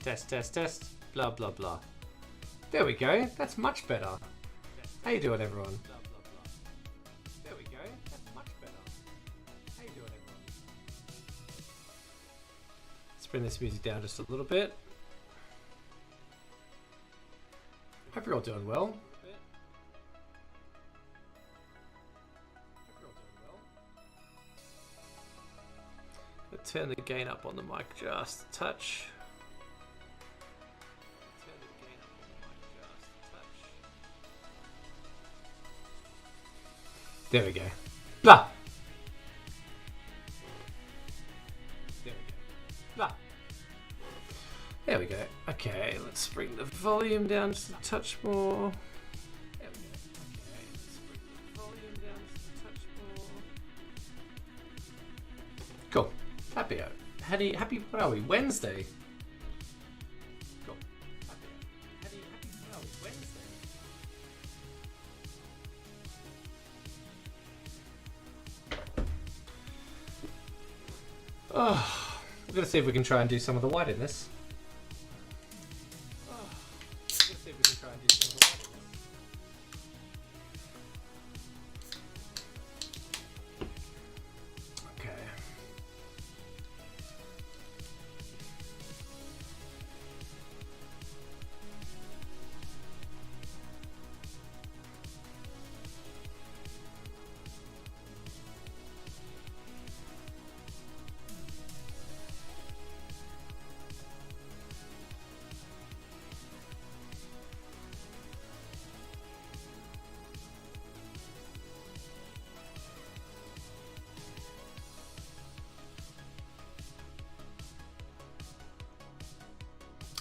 Test, test, test. Blah, blah, blah. There we go. That's much better. How you doing, everyone? There we go. That's much better. How you doing, everyone? Let's bring this music down just a little bit. Hope you're all doing well. Turn the gain up on the mic just a touch. There we go. Blah. There we go. Blah. There we go. Okay, let's bring the volume down just a touch more. There we go. Okay, let's bring the volume down just a touch more. Cool. Happy. What are we? Wednesday. Cool. Happy. What are we? Wednesday. Oh, we're gonna see if we can try and do some of the white in this.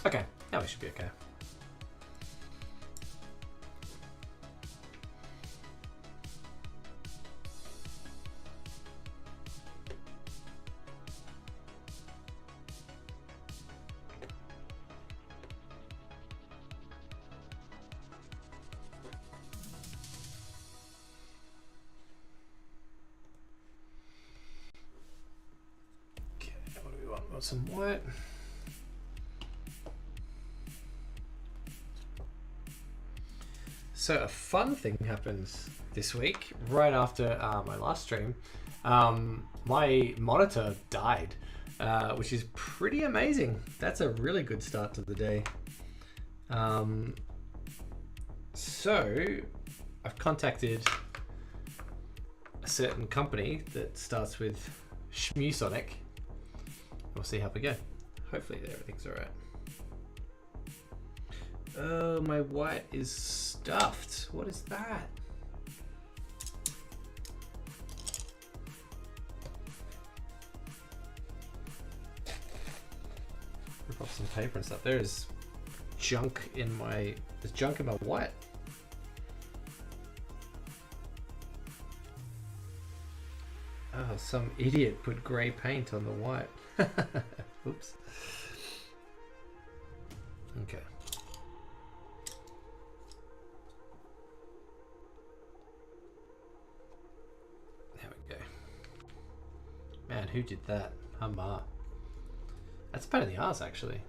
Okay, now we should be okay. Okay, what do we want? We want some white. So a fun thing happens this week, right after my last stream. My monitor died, which is pretty amazing. That's a really good start to the day. So I've contacted a certain company that starts with Schmusonic. We'll see how we go. Hopefully everything's all right. Oh, my white is stuffed. What is that? Rip off some paper and stuff. There's junk in my white. Oh, some idiot put grey paint on the white. Oops. Okay. Man, who did that? Humma. That's a pain in the arse, actually.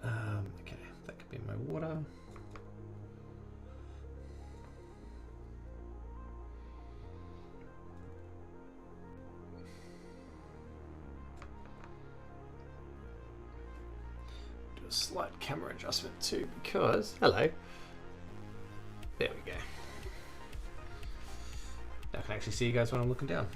Okay, that could be in my water. Do a slight camera adjustment too, because hello. There we go. Now I can actually see you guys when I'm looking down.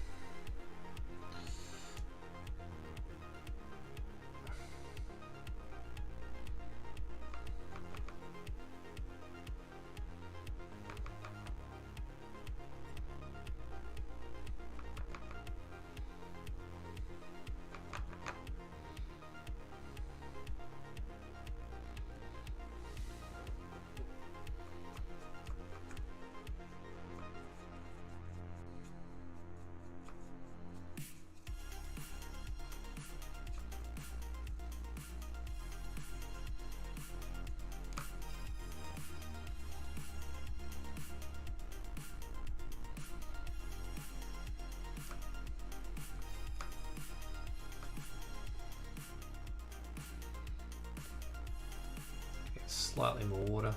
slightly more water.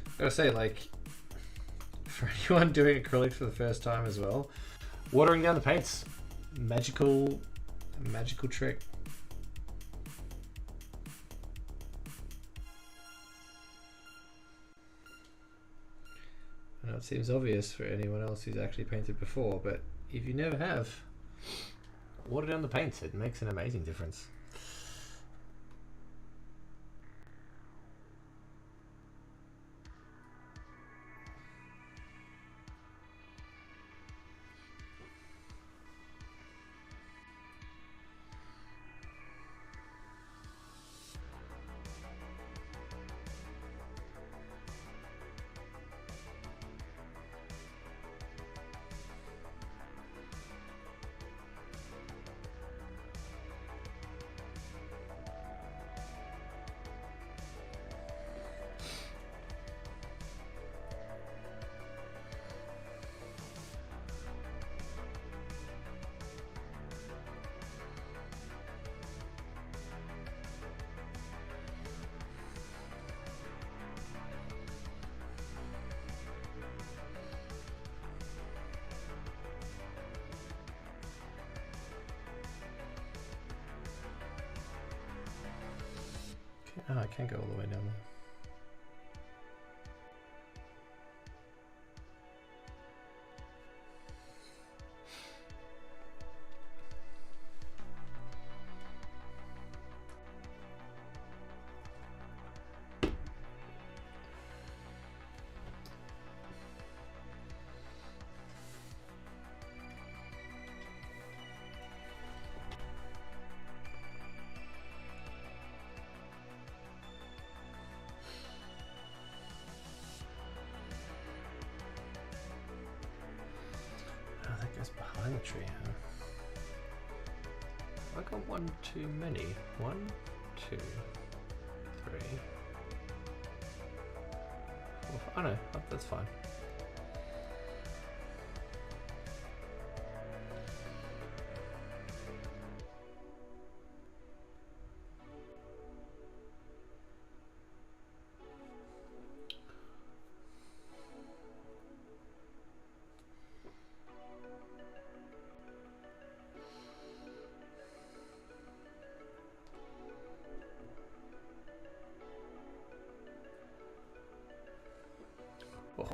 I gotta say, like, for anyone doing acrylics for the first time as well, watering down the paints, magical trick. I know it seems obvious for anyone else who's actually painted before, but if you never have, water down the paints. It makes an amazing difference. Oh, I can't go all the way down there. Oh, that goes behind the tree, huh? I got one too many. 1, 2, 3, 4, 5. Oh no, that's fine. Oh.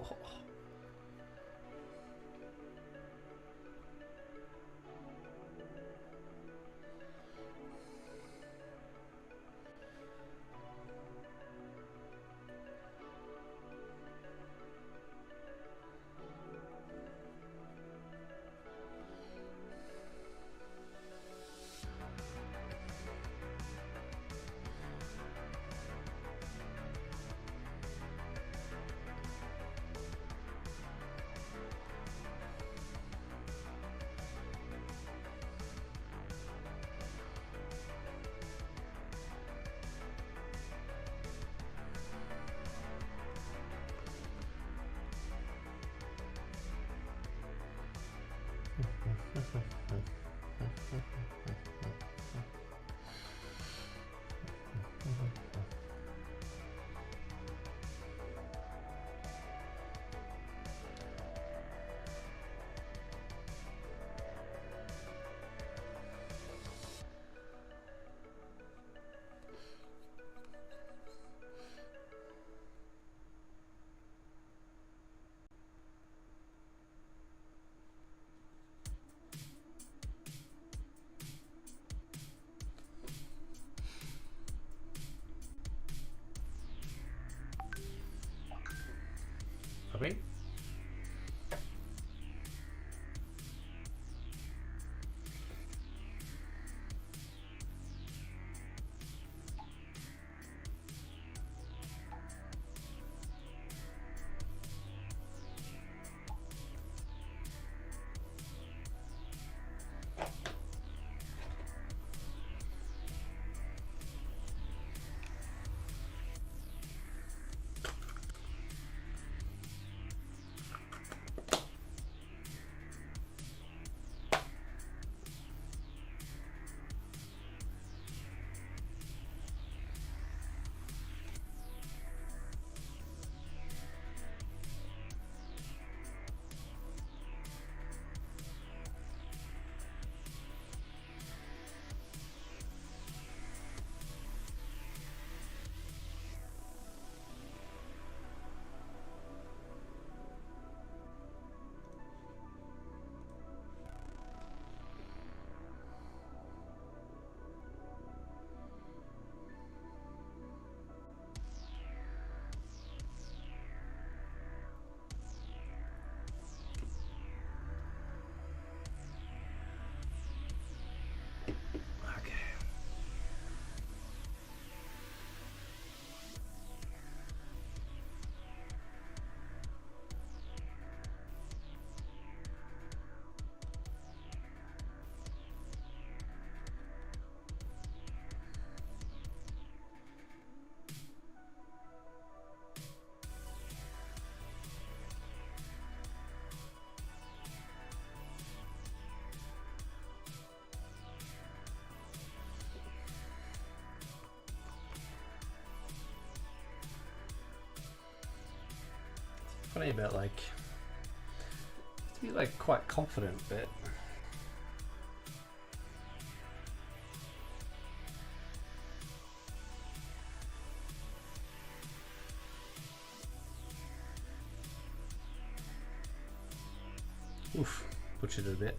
Okay. funny about like, to be like quite confident, but oof, butchered it a bit.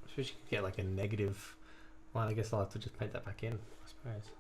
I suppose you could get like a negative. Well, I guess I'll have to just paint that back in, I suppose.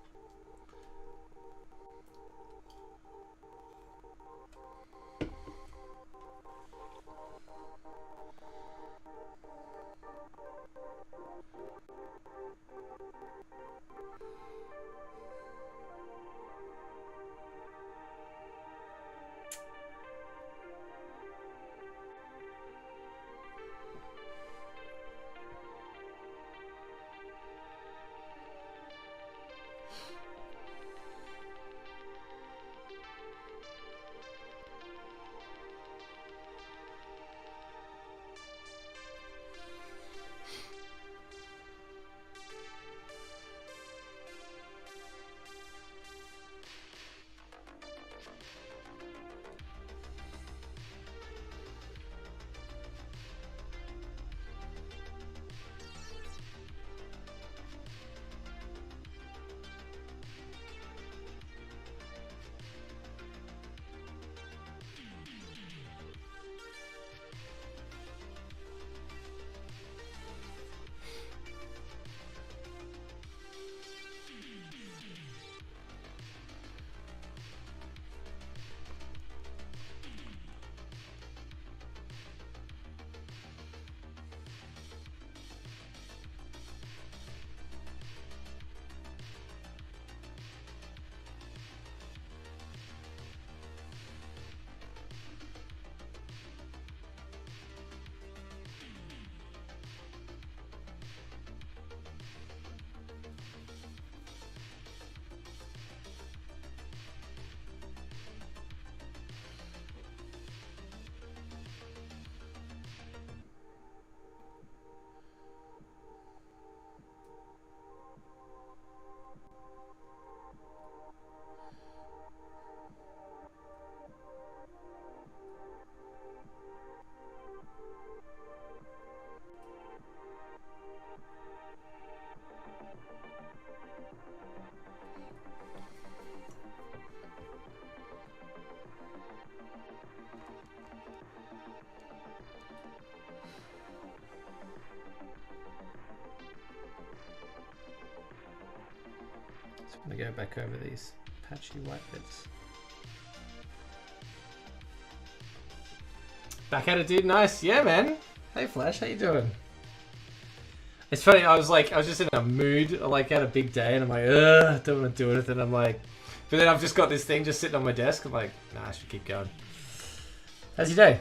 I'm gonna go back over these patchy white bits. Back at it, dude. Nice. Yeah, man. Hey, Flash. How you doing? It's funny. I was just in a mood. I like had a big day, and I'm like, ugh, don't want to do anything. I'm like, but then I've just got this thing just sitting on my desk. I'm like, nah, I should keep going. How's your day?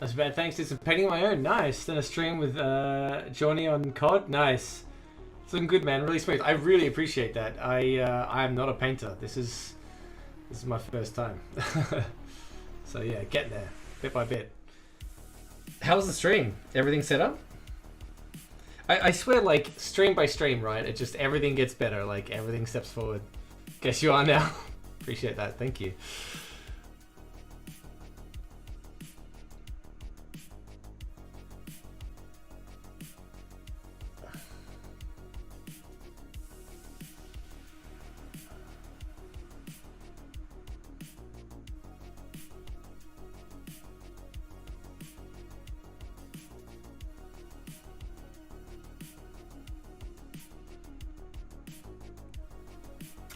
That's bad. Thanks. Did some painting of my own. Nice. Then a stream with Johnny on COD. Nice. It's looking good, man. Really smooth. I really appreciate that. I am not a painter. This is my first time. So yeah, getting there bit by bit. How's the stream? Everything set up? I swear, like stream by stream, right? It just everything gets better. Like everything steps forward. Guess you are now. Appreciate that. Thank you.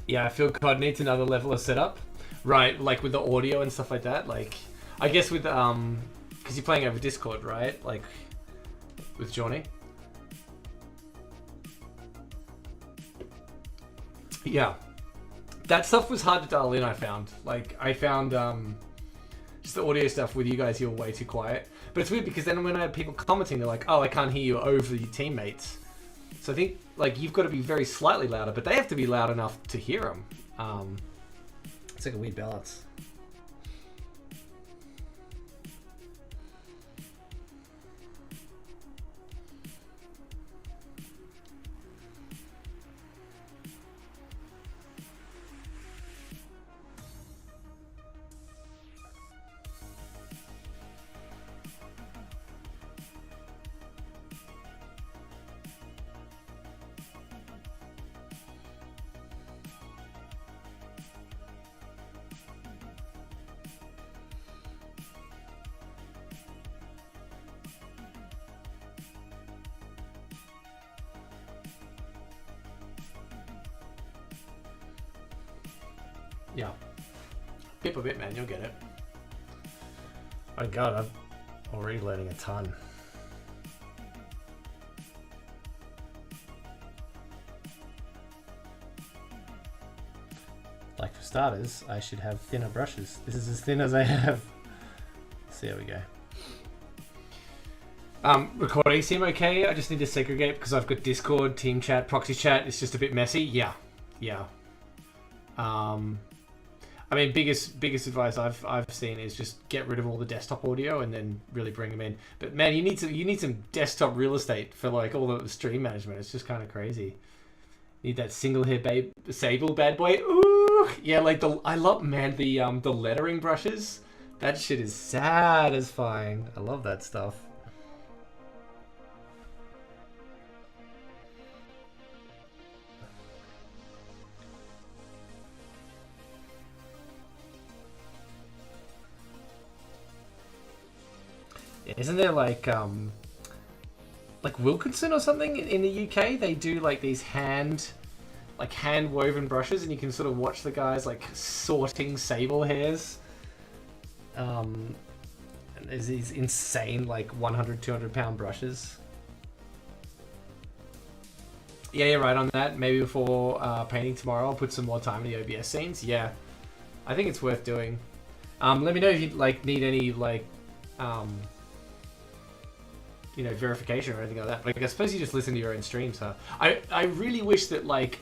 Yeah, I feel COD needs another level of setup. Right, like with the audio and stuff like that. Like, I guess with, because you're playing over Discord, right? Like, with Johnny. Yeah. That stuff was hard to dial in, I found. Like, I found, just the audio stuff with you guys, you're way too quiet. But it's weird because then when I had people commenting, they're like, oh, I can't hear you over your teammates. So I think, like, you've got to be very slightly louder, but they have to be loud enough to hear them. It's like a weird balance. Yeah. Bit by bit, man, you'll get it. Oh god, I'm already learning a ton. Like for starters, I should have thinner brushes. This is as thin as I have. So there we go. Recording seem okay? I just need to segregate because I've got Discord, team chat, proxy chat. It's just a bit messy. Yeah. I mean, biggest advice I've seen is just get rid of all the desktop audio and then really bring them in. But man, you need some desktop real estate for like all the stream management. It's just kind of crazy. Need that single hair sable bad boy. Ooh, yeah, like I love, man, the lettering brushes. That shit is satisfying. I love that stuff. Isn't there like Wilkinson or something in the UK? They do like these hand woven brushes, and you can sort of watch the guys like sorting sable hairs. And there's these insane like 100, 200 pound brushes. Yeah, you're right on that. Maybe before painting tomorrow, I'll put some more time in the OBS scenes. Yeah, I think it's worth doing. Let me know if you like need any like verification or anything like that. Like, I suppose you just listen to your own streams, huh? I really wish that like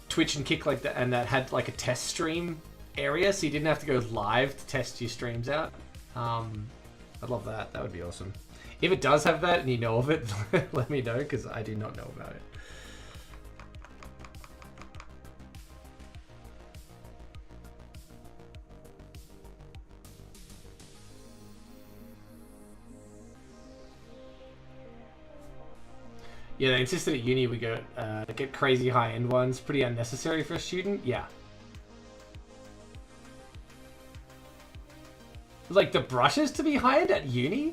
Twitch and Kick like that and that had like a test stream area, so you didn't have to go live to test your streams out. I'd love that. That would be awesome. If it does have that and you know of it, let me know, because I do not know about it. Yeah, they insisted at uni we get crazy high-end ones. Pretty unnecessary for a student. Yeah. Like the brushes to be high-end at uni?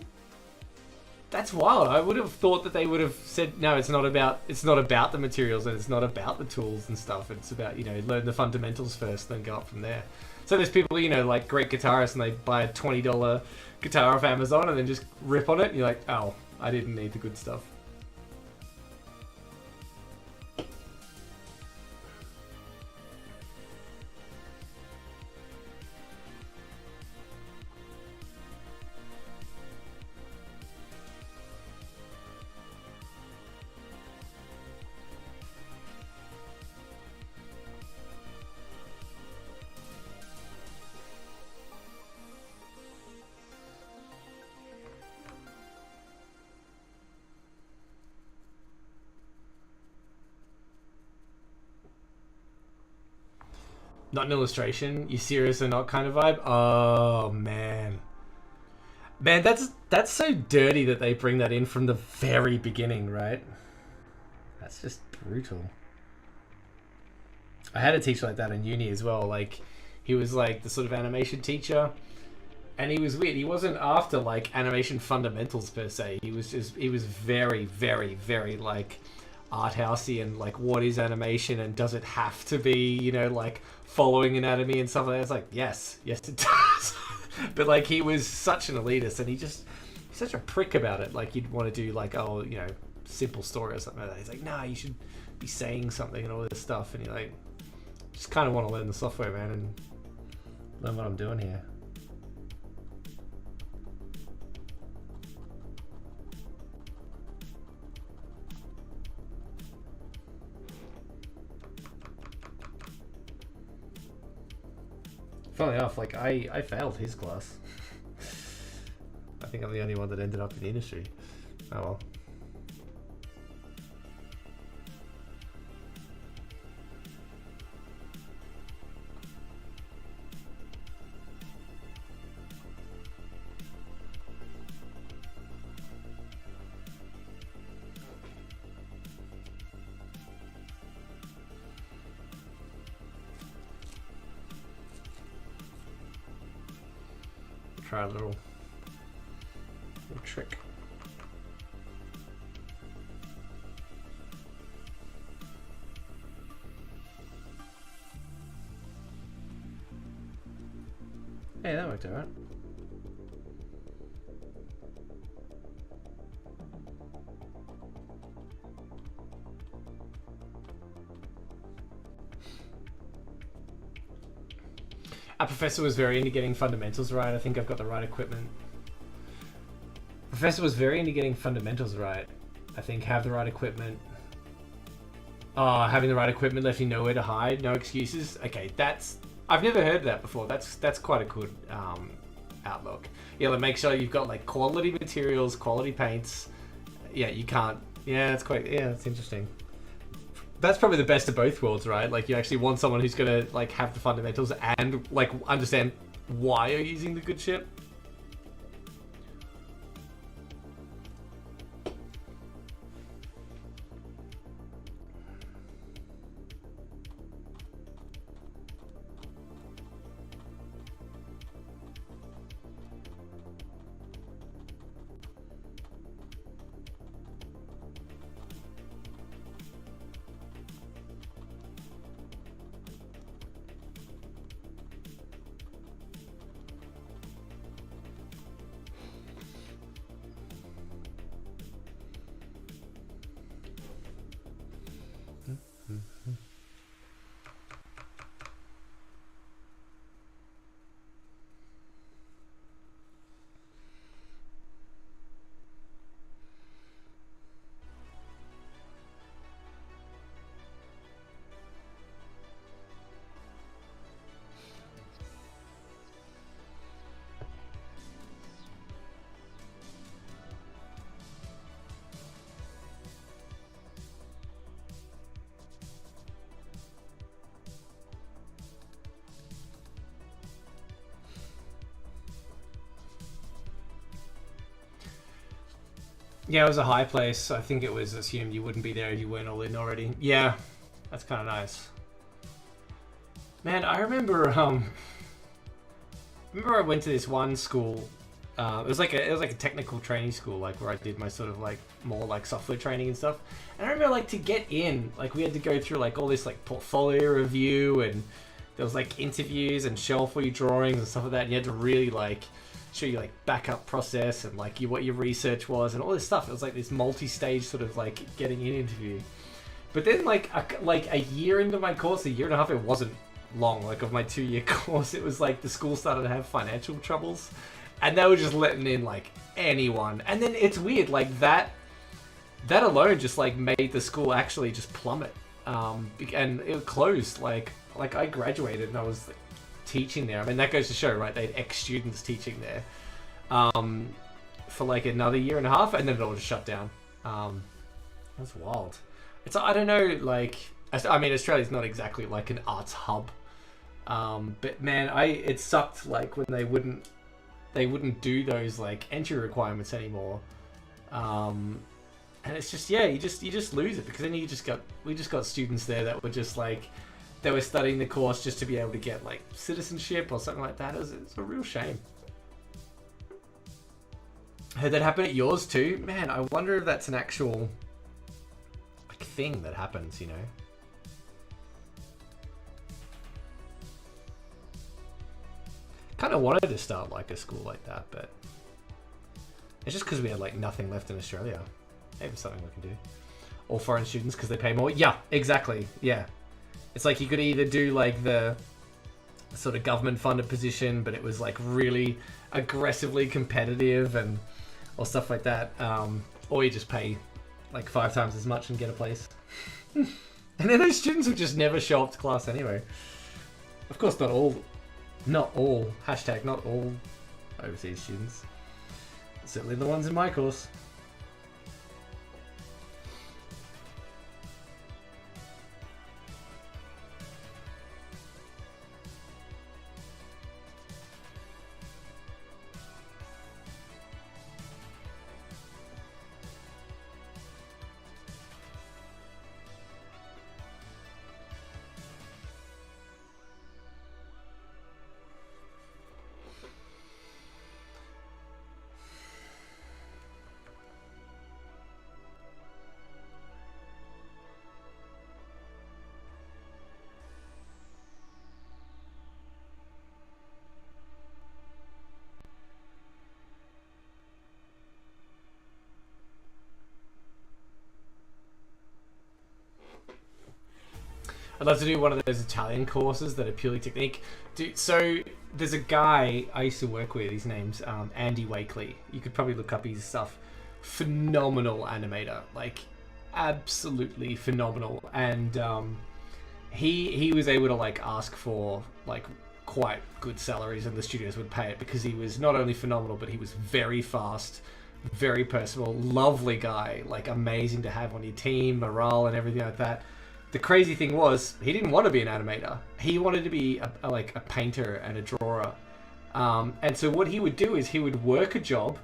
That's wild. I would have thought that they would have said, no, it's not about the materials and it's not about the tools and stuff. It's about, learn the fundamentals first, then go up from there. So there's people, like great guitarists, and they buy a $20 guitar off Amazon and then just rip on it. And you're like, oh, I didn't need the good stuff. Not an illustration. You serious or not kind of vibe. Oh man. Man, that's so dirty that they bring that in from the very beginning, right? That's just brutal. I had a teacher like that in uni as well. Like, he was like the sort of animation teacher, and he was weird. He wasn't after like animation fundamentals per se. He was very, very, very like art housey and like, what is animation and does it have to be, you know, like following anatomy and stuff like that. It's like, yes it does. But like, he was such an elitist, and he's such a prick about it. Like, you'd want to do like, oh, you know, simple story or something like that. He's like, nah, you should be saying something and all this stuff. And you're like, just kind of want to learn the software, man, and learn what I'm doing here. Funnily enough, like, I failed his class. I think I'm the only one that ended up in the industry. Oh well. Try a little trick. Hey, that worked alright. Our professor was very into getting fundamentals right. I think I've got the right equipment. Professor was very into getting fundamentals right. I think have the right equipment. Having the right equipment left you nowhere to hide, no excuses. Okay, I've never heard that before. That's quite a good outlook. Yeah, like, make sure you've got like quality materials, quality paints. Yeah, you can't. Yeah, that's interesting. That's probably the best of both worlds, right? Like, you actually want someone who's gonna like have the fundamentals and like understand why you're using the good shit. Yeah, it was a high place. I think it was assumed you wouldn't be there if you weren't all in already. Yeah, that's kind of nice. Man, I remember. Remember I went to this one school. It was like a technical training school, like where I did my sort of like more like software training and stuff. And I remember like to get in, like we had to go through like all this like portfolio review, and there was like interviews and show off all your drawings and stuff like that. And you had to really like show you like backup process and like what your research was and all this stuff. It was like this multi-stage sort of like getting in interview. But then like a year into my course, a year and a half, it wasn't long, like of my 2-year course, it was like the school started to have financial troubles, and they were just letting in like anyone. And then it's weird, like that alone just like made the school actually just plummet, and it closed. Like I graduated and I was like, teaching there. I mean, that goes to show, right? They had ex-students teaching there for like another year and a half, and then it all just shut down. That's wild. It's, I don't know, like, I mean, Australia's not exactly like an arts hub. But man, it sucked like when they wouldn't do those like entry requirements anymore. And it's just, yeah, you just lose it, because then we just got students there that were just like, they were studying the course just to be able to get like citizenship or something like that. It's a real shame. Heard that happen at yours too? Man, I wonder if that's an actual like thing that happens, you know? Kind of wanted to start like a school like that, but it's just because we had like nothing left in Australia. Maybe something we can do. All foreign students because they pay more. Yeah, exactly. Yeah. It's like you could either do like the sort of government funded position, but it was like really aggressively competitive or stuff like that. Or you just pay like 5 times as much and get a place. And then those students would just never show up to class anyway. Of course, not all, hashtag not all overseas students. Certainly the ones in my course. I'd love to do one of those Italian courses that are purely technique. Dude, so there's a guy I used to work with. His name's Andy Wakely. You could probably look up his stuff. Phenomenal animator, like absolutely phenomenal. And he was able to like ask for like quite good salaries, and the studios would pay it because he was not only phenomenal, but he was very fast, very personal, lovely guy, like amazing to have on your team, morale and everything like that. The crazy thing was, he didn't want to be an animator. He wanted to be a painter and a drawer. And so what he would do is he would work a job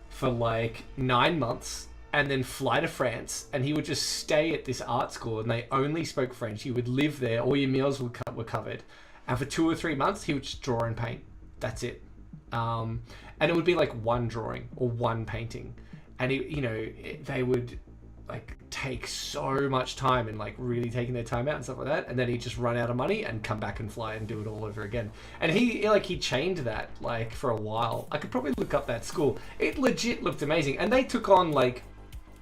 for like 9 months and then fly to France, and he would just stay at this art school, and they only spoke French. You would live there, all your meals were covered. And for 2 or 3 months, he would just draw and paint. That's it. And it would be like one drawing or one painting. And they would like take so much time and like really taking their time out and stuff like that, and then he'd just run out of money and come back and fly and do it all over again. And he chained that like for a while. I could probably look up that school. It legit looked amazing, and they took on like,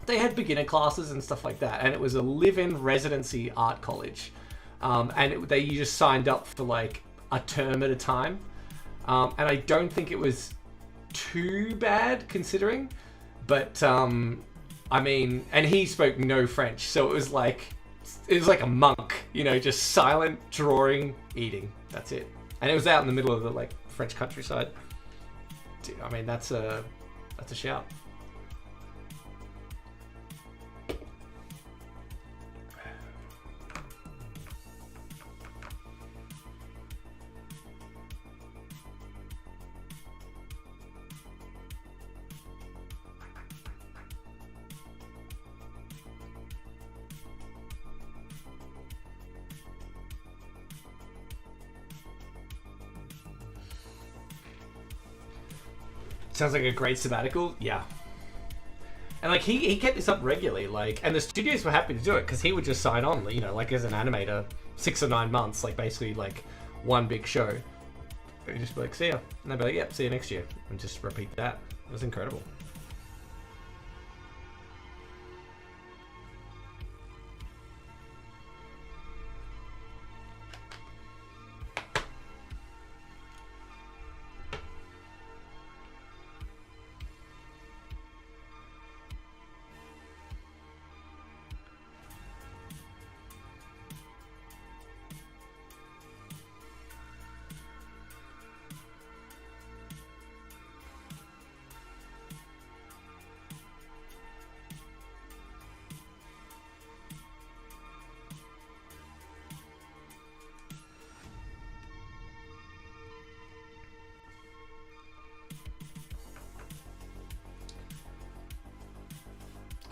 they had beginner classes and stuff like that, and it was a live-in residency art college, and you just signed up for like a term at a time, and I don't think it was too bad considering, but I mean, and he spoke no French, so it was like a monk, just silent, drawing, eating. That's it. And it was out in the middle of the like French countryside. Dude, I mean, that's a shout. Sounds like a great sabbatical. Yeah. And like he kept this up regularly, like, and the studios were happy to do it because he would just sign on, like as an animator, 6 or 9 months, like basically like one big show. He'd just be like, see ya. And they'd be like, yep, see you next year. And just repeat that. It was incredible.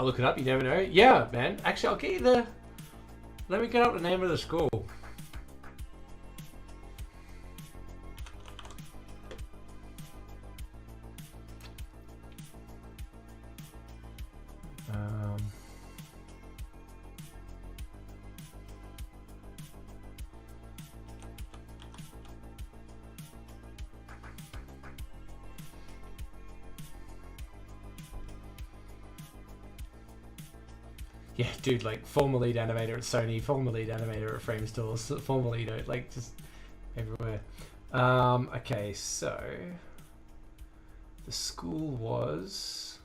I'll look it up. You never know. Yeah, man. Actually, I'll get you the. Let me get up the name of the school. Yeah, dude, like former lead animator at Sony, former lead animator at Frame Stores, former lead, like just everywhere. Okay, so the school was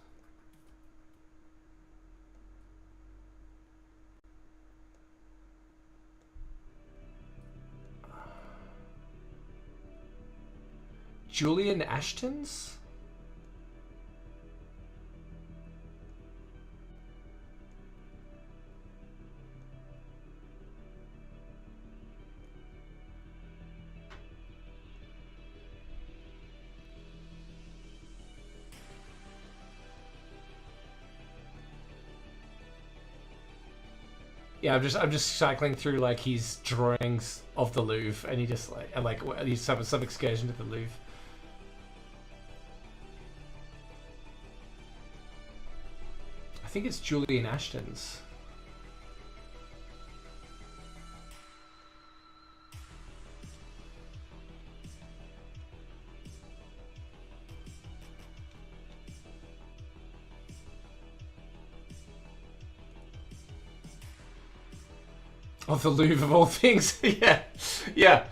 Julian Ashton's. Yeah, I'm just cycling through like his drawings of the Louvre, and he just like he's some excursion to the Louvre. I think it's Julian Ashton's. Of the Louvre of all things. yeah.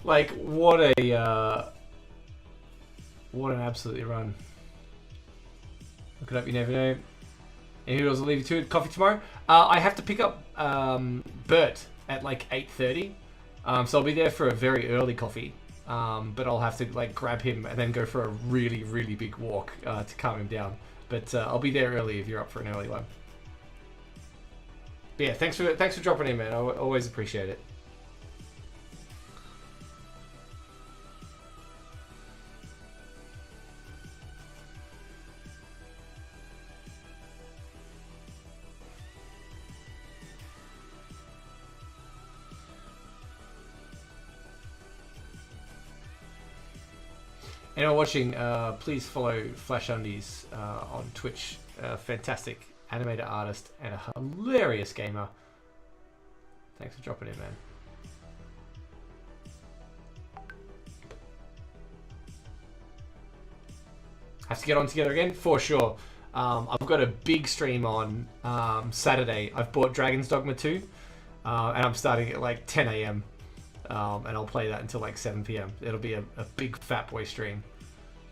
Like what an absolutely run. Look it up, you never know. And who else will leave you to it? Coffee tomorrow? I have to pick up Bert at like 8:30. So I'll be there for a very early coffee. But I'll have to like grab him and then go for a really, really big walk to calm him down. But I'll be there early if you're up for an early one. But yeah, thanks for dropping in, man. I always appreciate it. Anyone watching, please follow Flash Undies on Twitch. Fantastic animator, artist, and a hilarious gamer. Thanks for dropping in, man. Have to get on together again? For sure. I've got a big stream on Saturday. I've bought Dragon's Dogma 2, and I'm starting at like 10 AM. And I'll play that until like 7 PM. It'll be a big fat boy stream.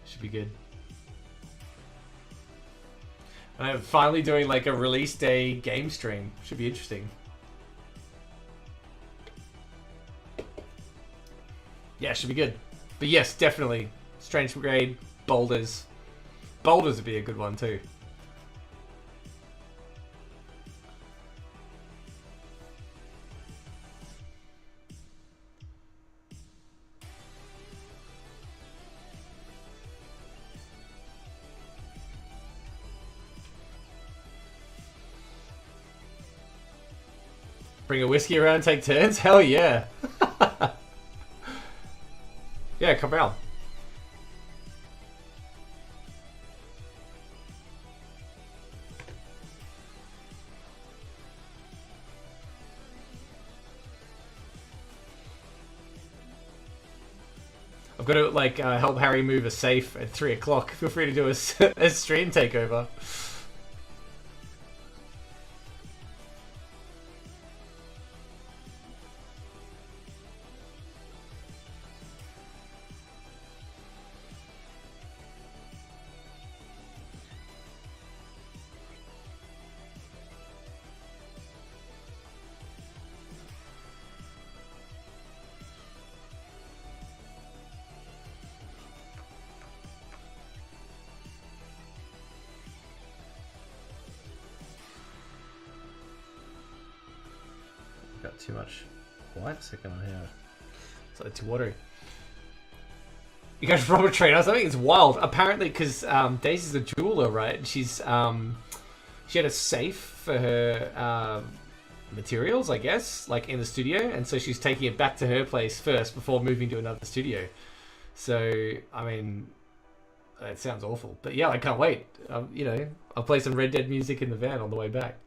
Should be good. And I'm finally doing like a release day game stream. Should be interesting. Yeah, should be good. But yes, definitely. Strange Brigade, Boulders. Boulders would be a good one too. Bring a whiskey around, take turns? Hell yeah. Yeah, come around. I've got to like help Harry move a safe at 3 o'clock. Feel free to do a stream takeover. Got too much white second on here. It's like too watery. You guys rob a train. I think it's wild. Apparently, because Daisy's a jeweler, right? And she's she had a safe for her materials, I guess, like in the studio, and so she's taking it back to her place first before moving to another studio. So, I mean, it sounds awful, but yeah, I can't wait. You know, I'll play some Red Dead music in the van on the way back.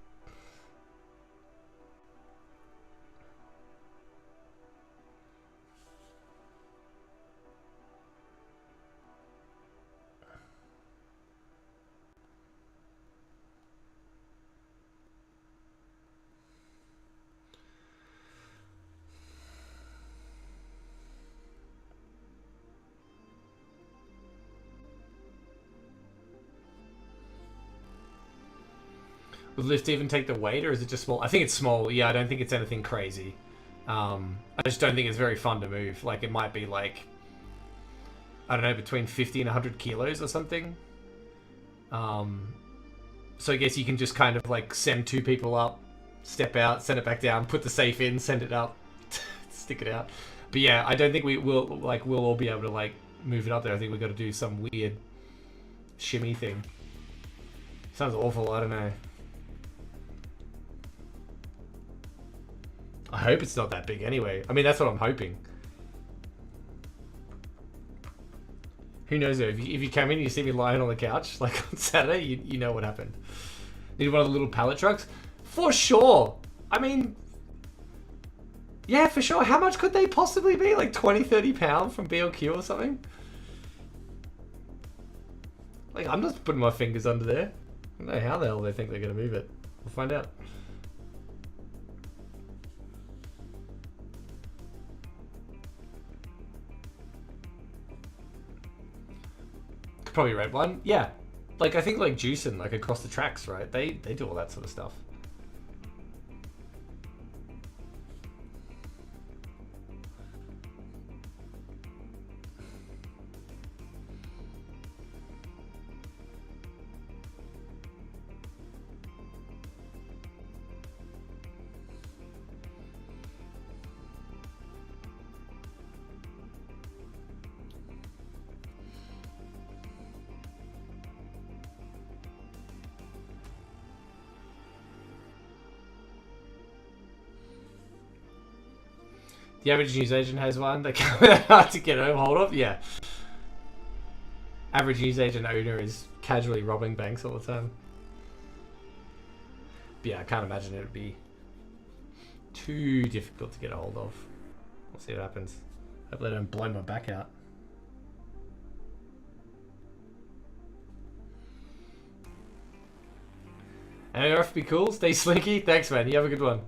Would Lyft even take the weight, or is it just small? I think it's small. Yeah, I don't think it's anything crazy. I just don't think it's very fun to move. Like, it might be like, I don't know, between 50 and 100 kilos or something. So I guess you can just kind of like send two people up, step out, send it back down, put the safe in, send it up, stick it out. But yeah, I don't think we'll all be able to like move it up there. I think we've got to do some weird shimmy thing. Sounds awful. I don't know. I hope it's not that big anyway. I mean, that's what I'm hoping. Who knows though? If you come in and you see me lying on the couch, like on Saturday, you know what happened. Need one of the little pallet trucks? For sure. I mean, yeah, for sure. How much could they possibly be? Like 20, 30 pounds from BLQ or something? Like, I'm just putting my fingers under there. I don't know how the hell they think they're going to move it. We'll find out. Probably rent one. Yeah. Like, I think like juicing, like across the tracks, right? They do all that sort of stuff. The average newsagent has one. They come out hard to get hold of. Yeah. Average newsagent owner is casually robbing banks all the time. But yeah, I can't imagine it would be too difficult to get a hold of. We'll see what happens. Hope they don't blow my back out. ARF be cool. Stay slinky. Thanks, man. You have a good one.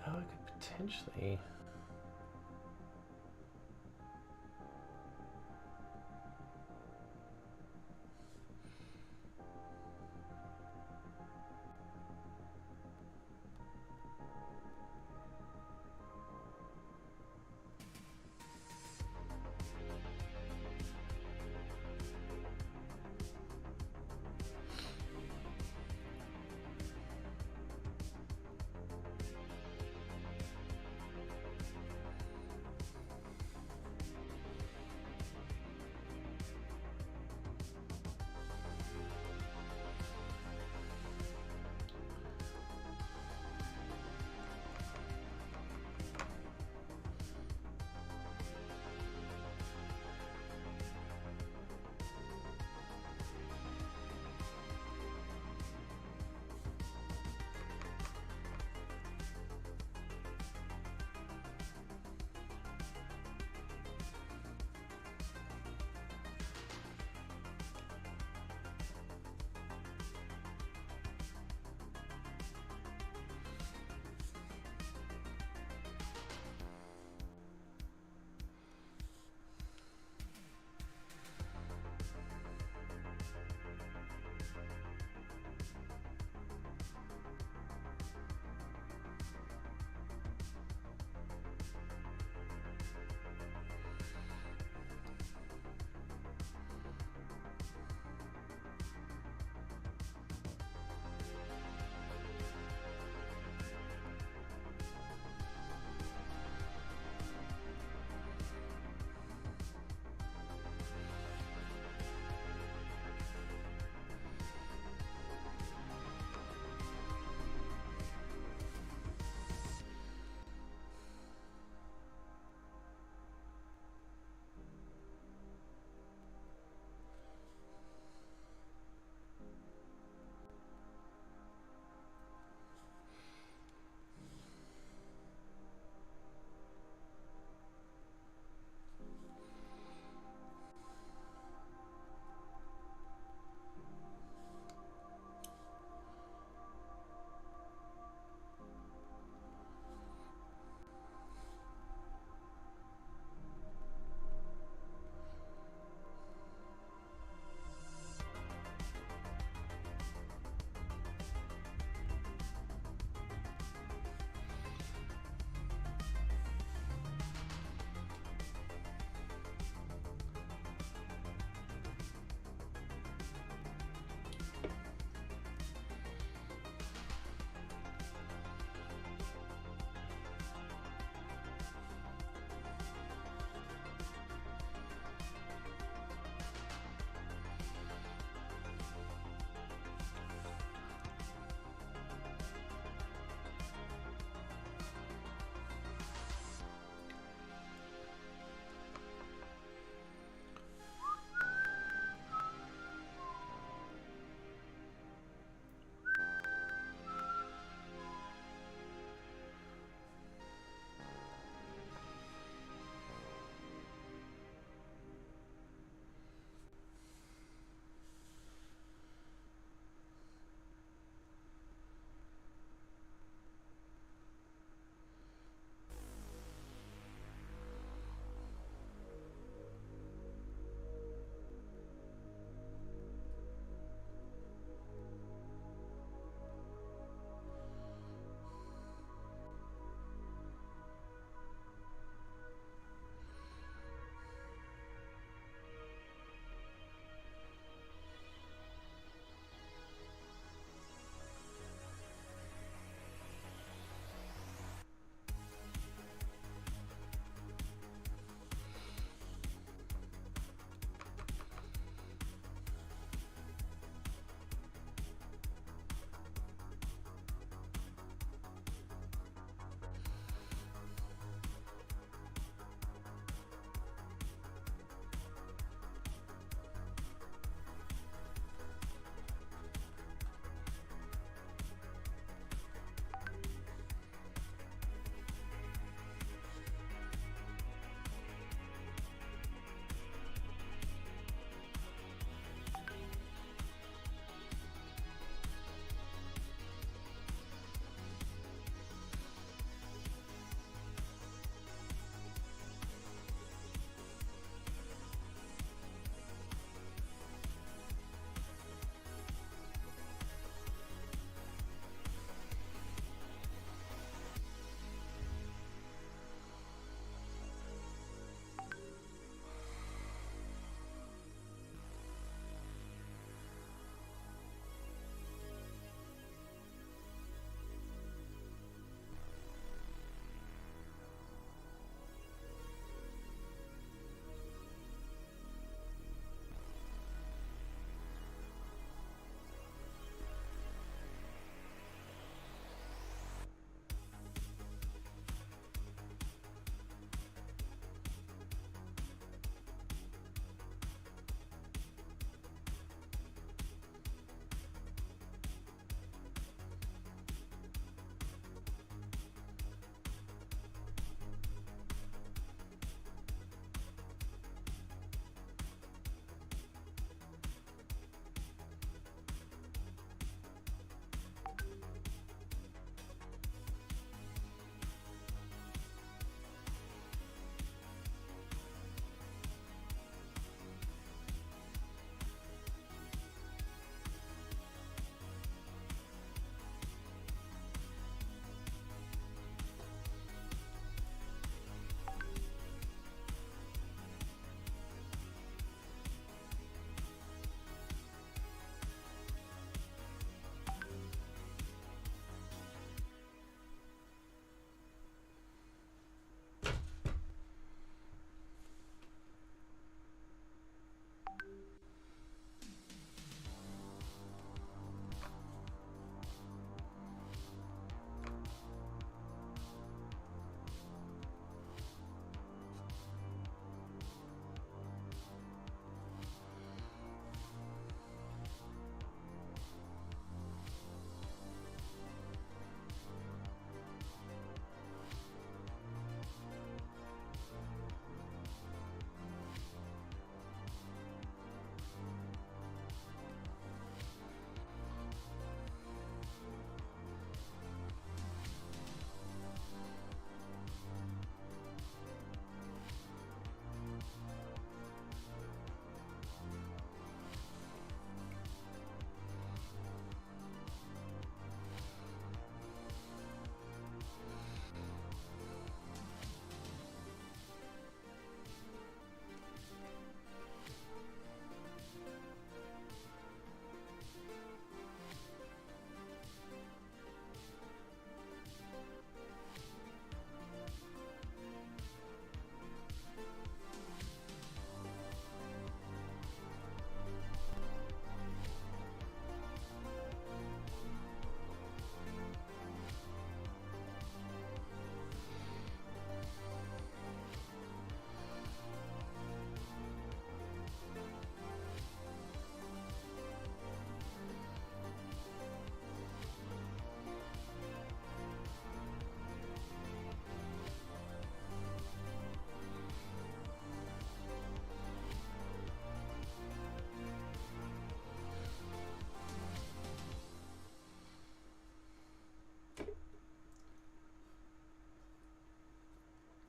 Oh, I could potentially.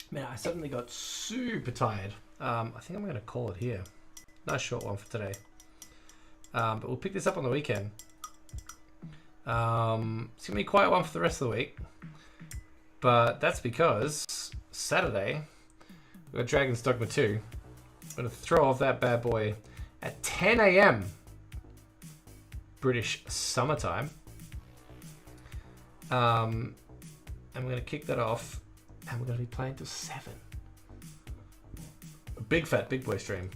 Man, I suddenly got super tired. I think I'm going to call it here. Nice short one for today. But we'll pick this up on the weekend. It's going to be a quiet one for the rest of the week. But that's because Saturday, we've got Dragon's Dogma 2. I'm going to throw off that bad boy at 10 a.m. British summertime. And we're going to kick that off. And we're going to be playing till 7. A big fat big boy stream.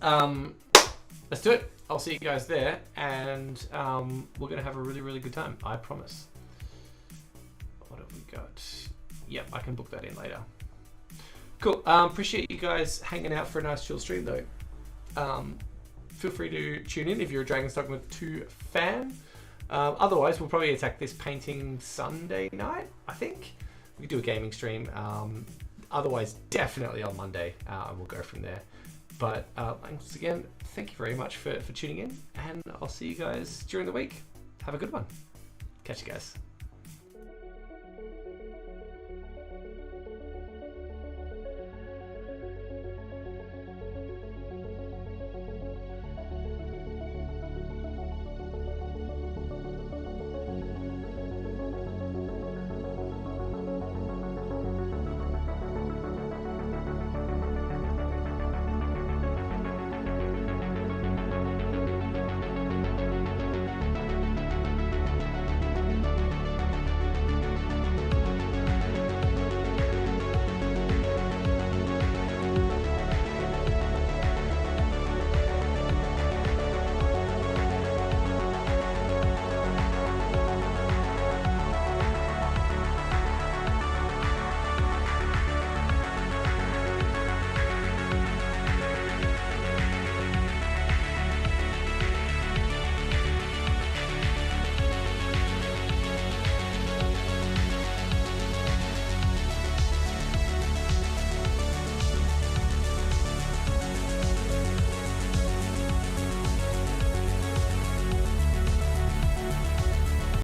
Let's do it. I'll see you guys there. And we're going to have a really, really good time. I promise. What have we got? Yep, I can book that in later. Cool. Appreciate you guys hanging out for a nice chill stream though. Feel free to tune in if you're a Dragon's Dogma 2 fan. Otherwise, we'll probably attack this painting Sunday night, I think. We could do a gaming stream. Otherwise, definitely on Monday, and we'll go from there. But once again, thank you very much for tuning in, and I'll see you guys during the week. Have a good one. Catch you guys.